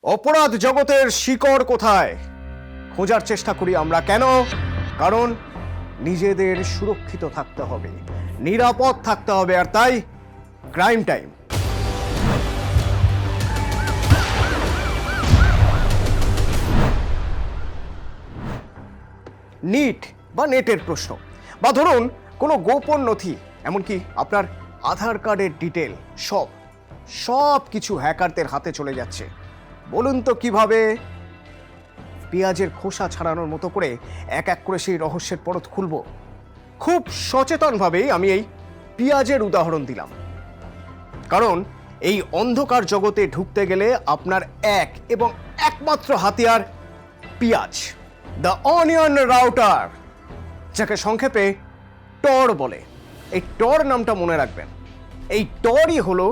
অপরাধ জগতের শিকড় কোথায় খোঁজার চেষ্টা করি আমরা। কেন? কারণ নিজেদের সুরক্ষিত থাকতে হবে, নিরাপদ থাকতে হবে। আর তাই ক্রাইম টাইম। নিট বা নেটের প্রশ্ন, বা ধরুন কোনো গোপন নথি, এমনকি আপনার আধার কার্ডের ডিটেল, সব কিছু হ্যাকারদের হাতে চলে যাচ্ছে। বলুন তো কিভাবে? পেঁয়াজের খোসা ছাড়ানোর মতো করে এক এক করে সেই রহস্যের পরত খুলব। খুব সচেতনভাবেই আমি এই পেঁয়াজের উদাহরণ দিলাম, কারণ এই অন্ধকার জগতে ঢুকতে গেলে আপনার এক এবং একমাত্র হাতিয়ার পেঁয়াজ, দ্য অনিয়ন রাউটার, যাকে সংক্ষেপে টর বলে। এই টর নামটা মনে রাখবেন। এই টরই হলো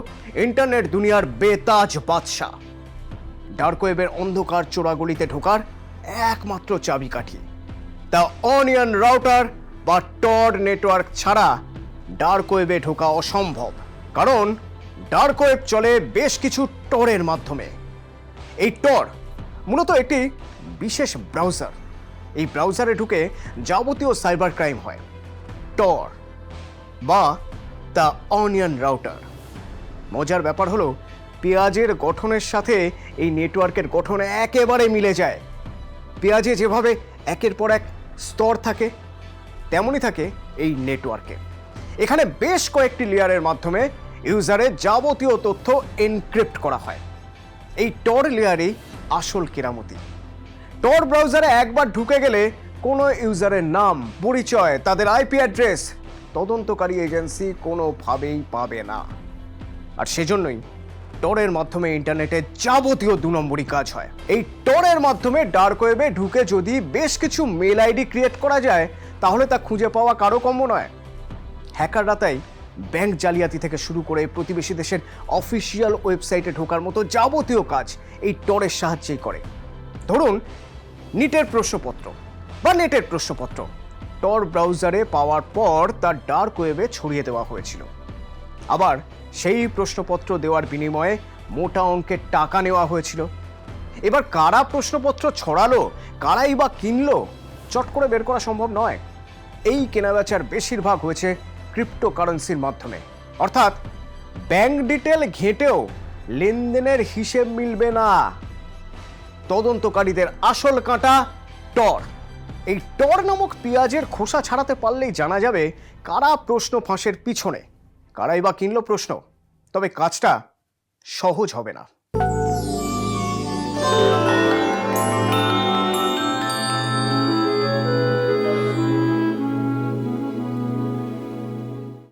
ইন্টারনেট দুনিয়ার বেতাজ বাদশা, ডার্ক ওয়েবের অন্ধকার চোরাগলিতে ঢোকার একমাত্র চাবিকাঠি। দ্য অনিয়ন রাউটার বা টর নেটওয়ার্ক ছাড়া ডার্ক ওয়েবে ঢোকা অসম্ভব, কারণ ডার্ক ওয়েব চলে বেশ কিছু টরের মাধ্যমে। এই টর মূলত একটি বিশেষ ব্রাউজার। এই ব্রাউজারে ঢুকে যাবতীয় সাইবার ক্রাইম হয়। টর বা দ্য অনিয়ন রাউটার। মজার ব্যাপার হলো, পেঁয়াজের গঠনের সাথে এই নেটওয়ার্কের গঠন একেবারে মিলে যায়। পেঁয়াজে যেভাবে একের পর এক স্তর থাকে, তেমনই থাকে এই নেটওয়ার্কে। এখানে বেশ কয়েকটি লেয়ারের মাধ্যমে ইউজারের যাবতীয় তথ্য এনক্রিপ্ট করা হয়। এই টর লেয়ারই আসল কেরামতি। টর ব্রাউজারে একবার ঢুকে গেলে কোনো ইউজারের নাম, পরিচয়, তাদের আইপি অ্যাড্রেস তদন্তকারী এজেন্সি কোনোভাবেই পাবে না। আর সেজন্যই টরের মাধ্যমে ইন্টারনেটে যাবতীয় 2 নম্বরই কাজ হয়। এই টরের মাধ্যমে ডার্ক ওয়েবে ঢুকে যদি বেশ কিছু মেল আইডি ক্রিয়েট করা যায়, তাহলে তা খুঁজে পাওয়া কারো কম্য নয়। হ্যাকাররা তাই ব্যাংক জালিয়াতি থেকে শুরু করে প্রতিবেশী দেশের অফিসিয়াল ওয়েবসাইটে ঢোকার মতো যাবতীয় কাজ এই টরের সাহায্যেই করে। ধরুন নিটের প্রশ্নপত্র বা নেটের প্রশ্নপত্র টর ব্রাউজারে পাওয়ার পর তার ডার্ক ওয়েবে ছড়িয়ে দেওয়া হয়েছিল। আবার সেই প্রশ্নপত্র দেওয়ার বিনিময়ে মোটা অঙ্কের টাকা নেওয়া হয়েছিল। এবার কারা প্রশ্নপত্র ছড়ালো, কারাই বা কিনলো, চট করে বের করা সম্ভব নয়। এই কেনাবেচার বেশিরভাগ হয়েছে ক্রিপ্টোকারেন্সির মাধ্যমে। অর্থাৎ ব্যাংক ডিটেল ঘেঁটেও লেনদেনের হিসেব মিলবে না। তদন্তকারীদের আসল কাঁটা টর। এই টর নামক পেঁয়াজের খোসা ছাড়াতে পারলেই জানা যাবে কারা প্রশ্ন ফাঁসের পিছনে, কারাই বা কিনলো প্রশ্ন। তবে কাজটা সহজ হবে না।